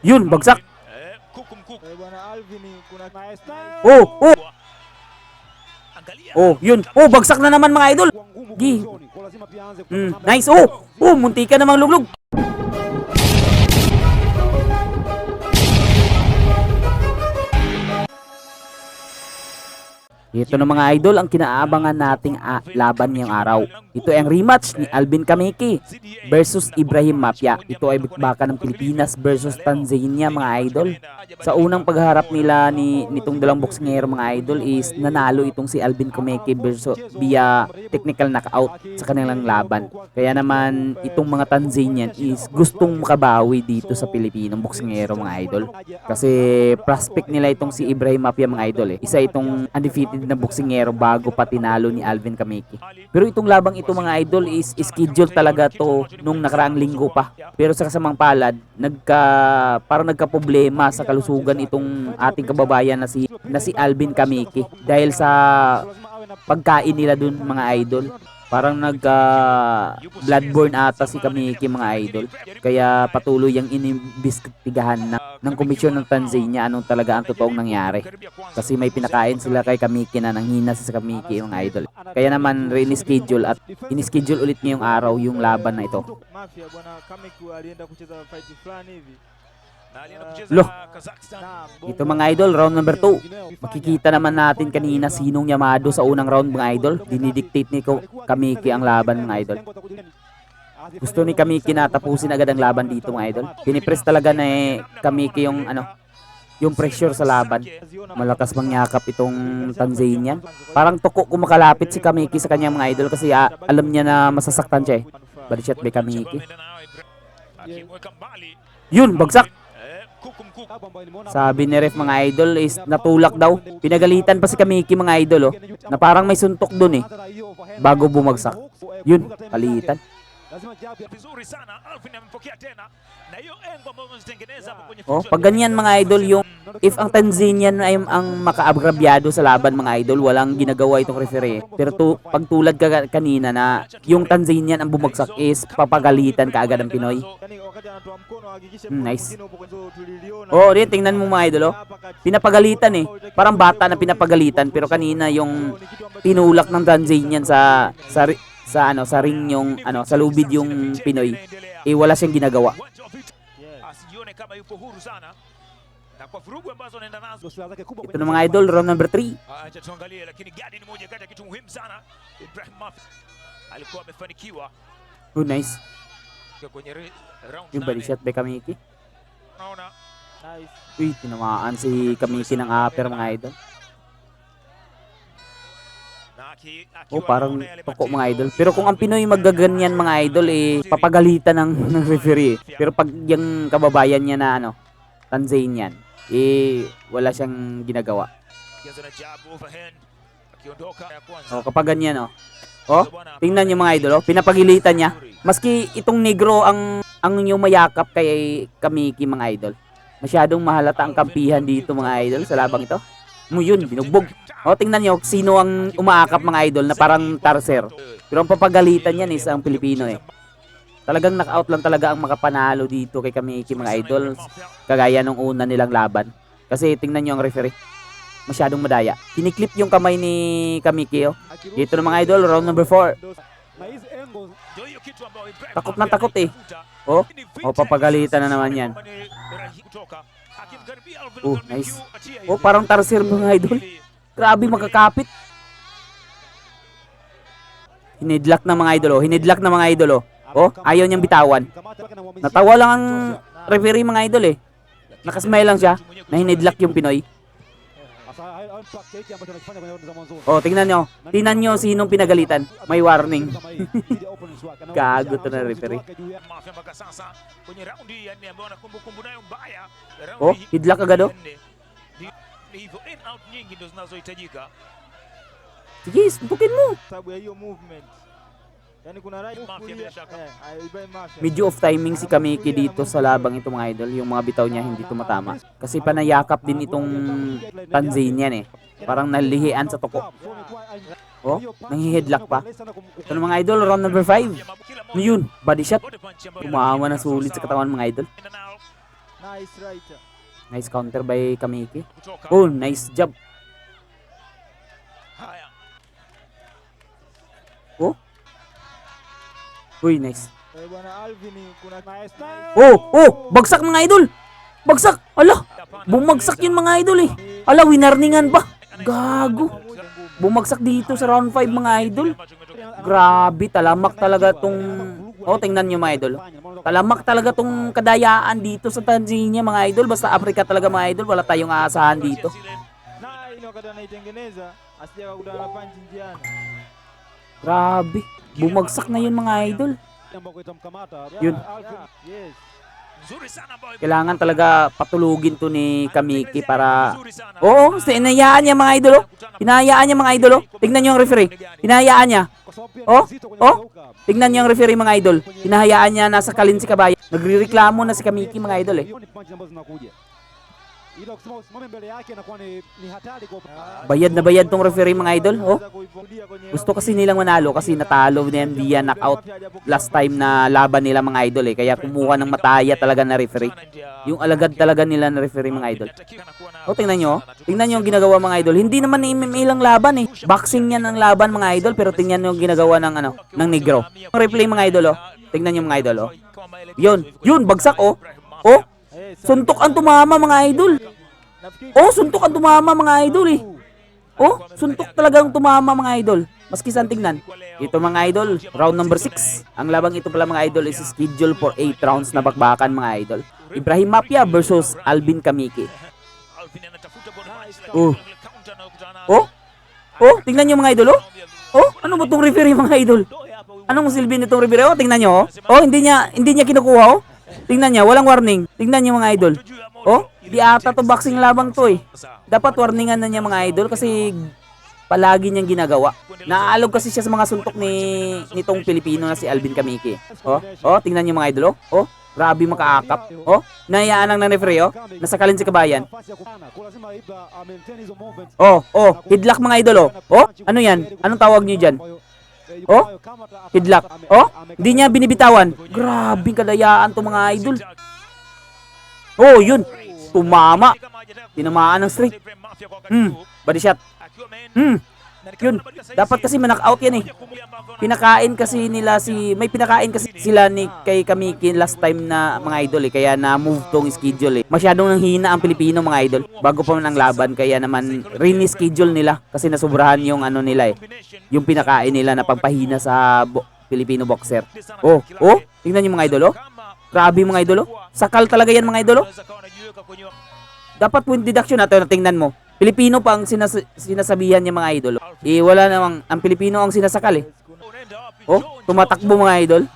Yun, bagsak. Oh, oh. Oh, yun. Oh, bagsak na naman mga idol. Gi. Nice. Oh, oh, munti ka namang luglog. Ito na mga idol ang kinaabangan nating laban ngayong araw. Ito ay ang rematch ni Alvin Kamiki versus Ibrahim Mafia. Ito ay bakbakan ng Pilipinas versus Tanzania mga idol. Sa unang pagharap nila nitong dalawang boksingero mga idol is nanalo itong si Alvin Kamiki versus via technical knockout sa kanilang laban. Kaya naman itong mga Tanzanian is gustong makabawi dito sa Pilipinong boksingero mga idol. Kasi prospect nila itong si Ibrahim Mafia mga idol eh. Isa itong undefeated na boksingero bago pa tinalo ni Alvin Kamiki. Pero itong labang ito mga idol is schedule talaga to nung nakaraang linggo pa. Pero sa kasamang palad, parang nagka-problema sa kalusugan itong ating kababayan na si Alvin Kamiki dahil sa pagkain nila dun mga idol. Parang bloodborne ata si Kamiki mga idol. Kaya patuloy yung inimbestigahan ng komisyon ng Tanzania anong talaga ang totoong nangyari. Kasi may pinakain sila kay Kamiki na nanghina sa Kamiki mga idol. Kaya naman in-schedule at in-schedule ulit ngayong araw yung laban na ito. Loh, ito mga idol, round number 2. Makikita naman natin kanina sinong yamado sa unang round mga idol. Dinidictate ni Kamiki ang laban mga idol. Gusto ni Kamiki na tapusin agad ang laban dito mga idol. Pinipress talaga na Kamiki yung pressure sa laban. Malakas mangyakap itong Tanzanian. Parang tuko kumakalapit si Kamiki sa kanyang mga idol kasi alam niya na masasaktan siya eh. Body shot by Kamiki. Yun, bagsak. Sabi ni ref mga idol is natulak daw. Pinagalitan pa si Kamiki mga idol na parang may suntok dun eh. Bago bumagsak. Yun, palitan. Oh, pag ganyan mga idol yung if ang Tanzanian ay ang makaagrabyado sa laban mga idol, walang ginagawa itong referee. Pero pag tulad kanina na yung Tanzanian ang bumagsak is papagalitan kaagad ang Pinoy. Nice. Oh, tingnan mo mga idol pinapagalitan eh. Parang bata na pinapagalitan pero kanina yung tinulak ng Tanzanian sa ring yung sa lubid yung Pinoy wala siyang ginagawa. Ito na mga idol, round number 3. Oh, nice. Yung body shot by Kamiki. Uy, tinamaan si Kamiki ng upper mga idol. Oh, parang toko mga idol. Pero kung ang Pinoy maggaganyan mga idol papagalitan ng referee. Pero pag yung kababayan niya na Tanzanian, wala siyang ginagawa. Oh, kapag ganyan oh, tingnan niyo mga idol pinapagilitan niya. Maski itong negro ang yumayakap kay Kamiki mga idol. Masyadong mahalata ang kampihan dito mga idol sa labang ito. Yun, binugbog. O, tingnan nyo, sino ang umaakap mga idol na parang tarser. Pero ang papagalitan yan is ang Pilipino eh. Talagang knockout lang talaga ang makapanalo dito kay Kamiki mga idol. Kagaya nung una nilang laban. Kasi tingnan nyo ang referee. Masyadong madaya. Kiniklip yung kamay ni Kamiki Dito na mga idol, round number 4. Takot na takot eh. Oh, papagalitan na naman yan. Oh, nice. Oh, parang tarser mga idol. Grabe makakapit. Hinidlock na mga idol Hinidlock na mga idol Oh, ayaw niyang bitawan. Natawa lang ang referee mga idol Nakasmile lang siya na hinidlock yung Pinoy. Oh, tingnan nyo. Tingnan nyo sinong pinagalitan. May warning. Gago to na referee. Oh, hidlock agad Sige, suntukin mo. Medyo off timing si Kamiki dito sa labang ito mga idol. Yung mga bitaw niya hindi tumatama. Kasi panayakap din itong Tanzanian Parang nalihian sa toko. Oh, nanghi-headlock pa. Ito na mga idol, round number 5. Ano yun? Body shot. Tumama na sulit sa katawan mga idol. Nice counter by Kamiki. Oh, nice job. Oh. Uy, nice. Oh, bagsak mga idol. Bagsak. Ala, bumagsak yun mga idol eh. Ala, winarningan pa. Gago. Bumagsak dito sa round 5 mga idol. Grabe, talamak talaga tong... Oh, tingnan nyo mga idol. Talamak talaga tong kadayaan dito sa Tanzania mga idol. Basta Africa talaga mga idol. Wala tayong aasahan dito. Grabe. Bumagsak na yun mga idol. Yun. Kailangan talaga patulugin to ni Kamiki para... Oo, hinayaan niya mga idol. Hinayaan niya mga idol. Tignan niyo ang referee. Hinayaan niya. Oh. Tignan niyo ang referee mga idol. Hinahayaan niya nasa kalin si Kabayan. Nagrereklamo na si Kamiki mga idol eh. Bayad na bayad tong referee mga idol. Oh. Gusto kasi nilang manalo kasi natalo ni MD knockout last time na laban nila mga idol eh. Kaya kumuha ng mataya talaga na referee. Yung alagad talaga nila na referee mga idol. Oh, tingnan nyo. Tingnan nyo ang ginagawa mga idol. Hindi naman ni MMA lang laban eh. Boxing yan ang laban mga idol. Pero tingnan nyo ang ginagawa ng ng negro. Replay mga idol oh. Tingnan nyo mga idol oh. Yun, bagsak oh. Oh. Suntok ang tumama mga idol. Oh, suntok ang tumama mga idol eh. Oh, suntok talagang tumama mga idol. Maski saan tingnan. Ito mga idol, round number 6. Ang labang ito pala mga idol is schedule for 8 rounds na bakbakan mga idol. Ibrahim Mapia versus Alvin Kamiki. Oh, tingnan nyo mga idol oh. Oh, ano ba itong referee mga idol? Anong silbi nitong referee? Oh, tingnan nyo oh. Oh, hindi niya kinukuha oh. Tingnan niya, walang warning. Tingnan niyo mga idol. Oh, di ata to boxing labang to eh. Dapat warningan na niya mga idol kasi palagi niyang ginagawa. Naaalog kasi siya sa mga suntok nitong Pilipino na si Alvin Kamiki. Oh, tingnan niyo mga idol oh. Oh, grabe makaakap. Oh, nahayaan lang ng referee oh. Nasakalin si Kabayan. Oh, headlock mga idol oh. Oh, ano yan? Anong tawag niyo diyan? Oh, headlock. Oh, hindi niya binibitawan. Grabe kadayaan to mga idol. Oh, yun. Tumama. Tinamaan ng straight. Body shot. Yun. Dapat kasi ma-knockout yan eh. Pinakain kasi nila may pinakain kasi sila ni kay Kamiki last time na mga idol eh. Kaya na-move tong schedule eh. Masyadong nanghina ang Pilipino mga idol. Bago pa man ang laban. Kaya naman rini-schedule nila. Kasi nasubrahan yung nila eh. Yung pinakain nila na pagpahina sa Filipino boxer. Oh, tingnan niyo mga idol oh. Grabe mga idol oh. Sakal talaga yan mga idol oh. Dapat point deduction natin na tingnan mo. Pilipino pa ang sinasabihan niya mga idol. Eh wala namang ang Pilipino ang sinasakal eh. Oh, tumatakbo mga idol.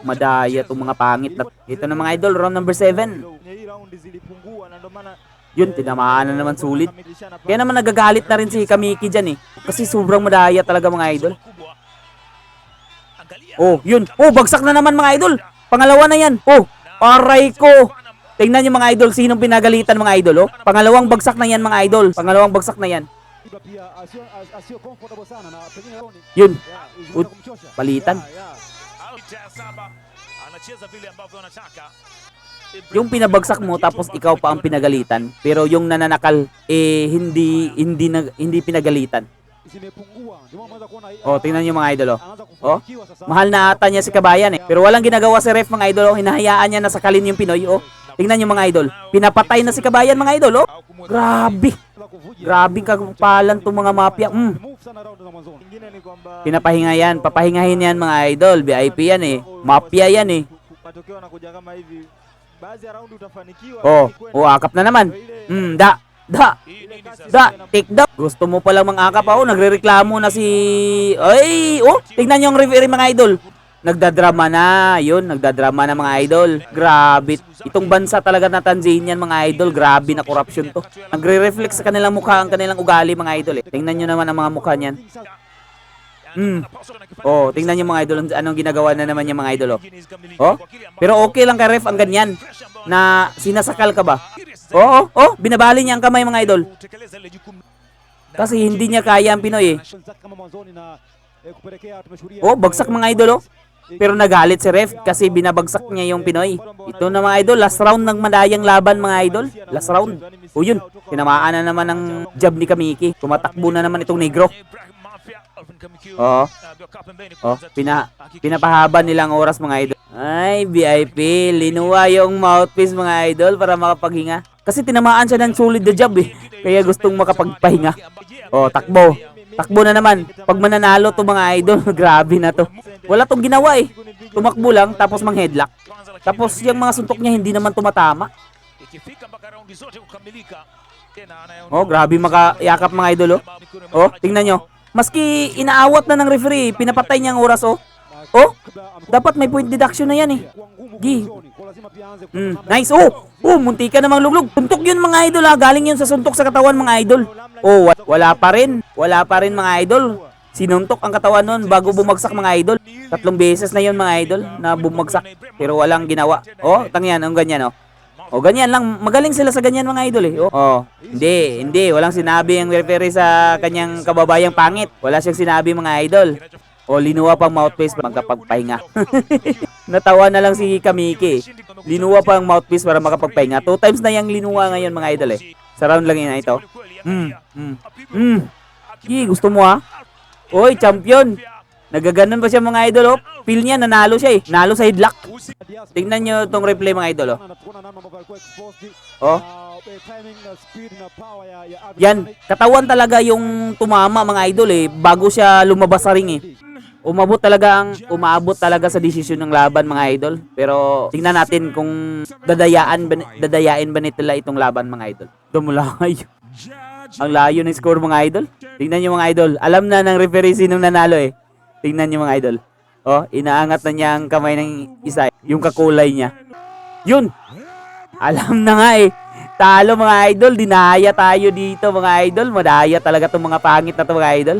Madaya itong mga pangit na. Ito na mga idol, round number 7. Yun, tinamaan na naman sulit. Kaya naman nagagalit na rin si Kamiki dyan eh. Kasi sobrang madaya talaga mga idol. Oh, yun. Oh, bagsak na naman mga idol. Pangalawa na yan. Oh, aray ko. Tingnan niyo mga idol, sinong pinagalitan mga idol oh. Pangalawang bagsak na yan mga idol. Pangalawang bagsak na yan. Yun. Palitan. Yung pinabagsak mo tapos ikaw pa ang pinagalitan, pero yung nananakal hindi pinagalitan. Oh, tingnan niyo mga idol oh. Oh, mahal na ata niya si Kabayan eh. Pero walang ginagawa si ref mga idol oh. Hinahayaan niya na sakalin yung Pinoy oh. Tingnan niyo mga idol. Pinapatay na si Kabayan mga idol oh. Grabe. Grabing kagupalan tong mga mafia. Pinapahinga yan, papahingahin yan mga idol. VIP yan eh. Mafia yan eh. Oh, akap na naman. Take down. Gusto mo palang mangakap ako, nagrereklamo na si... Ay, tingnan niyo ang referee mga idol. Nagdadrama na, yun, nagdadrama na mga idol. Grabe. Itong bansa talaga na Tanzania mga idol, grabe na corruption to. Nagre-reflect sa kanilang mukha ang kanilang ugali mga idol eh. Tingnan niyo naman ang mga mukha niyan. Oh, tingnan niyo mga idol, anong ginagawa na naman yung mga idol oh. Oh, pero okay lang kay ref ang ganyan na sinasakal ka ba? Oh, binabali niya ang kamay mga idol. Kasi hindi niya kaya ang Pinoy eh. Oh, bagsak mga idol oh. Pero nagalit si ref kasi binabagsak niya yung Pinoy. Ito na mga idol, last round ng madayang laban mga idol. Last round. O yun, tinamaan na naman ng jab ni Kamiki. Tumatakbo na naman itong negro. Oo. Oh, pinapahaba nilang oras mga idol. Ay, VIP, linuwa yung mouthpiece mga idol para makapaghinga. Kasi tinamaan siya ng solid na jab eh. Kaya gustong makapagpahinga. Oh, takbo. Takbo na naman. Pag mananalo to mga idol, grabe na to. Wala tong ginawa eh. Tumakbo lang tapos mang-headlock. Tapos yung mga suntok niya hindi naman tumatama. Oh, grabe makayakap mga idol oh. Oh, tingnan nyo. Maski inaawat na ng referee, pinapatay niya ang oras oh. Oh, dapat may point deduction na yan eh. Gi. Nice. Oh, munti ka namang luglog. Suntok yun mga idol ha. Galing yun sa suntok sa katawan mga idol. Oh, wala pa rin. Wala pa rin mga idol. Sinuntok ang katawan nun bago bumagsak mga idol. 3 beses na yun mga idol na bumagsak. Pero walang ginawa. Oh, tangyan. Ang ganyan oh. Oh, ganyan lang. Magaling sila sa ganyan mga idol eh. Oh, hindi. Walang sinabi ang referee sa kanyang kababayang pangit. Wala siyang sinabi mga idol. O linuwa pang mouthpiece para magkapagpahinga. Natawa na lang si Kamiki. Linuwa pang mouthpiece para makapagpahinga. 2 times na yung linuwa ngayon mga idol eh. Sa round lang yun ito. Gusto mo ha? Oy, champion. Nagaganon pa siya mga idol oh. Feel niya nanalo siya eh. Nalo sa headlock. Tingnan nyo tong replay mga idol oh. Oh. Yan, katawan talaga yung tumama mga idol eh bago siya lumabas sa ring eh. Umabot talaga sa desisyon ng laban mga idol. Pero tingnan natin kung dadayain ba nila itong laban mga idol. Dumulayo. Ang layo ng score mga idol. Tingnan nyo mga idol. Alam na ng referee sinong nanalo eh. Tingnan nyo mga idol. Oh, inaangat na niya ang kamay ng isa. Yung kakulay niya. Yun. Alam na nga eh. Talo mga idol. Dinaya tayo dito mga idol. Madaya talaga itong mga pangit na ito mga idol.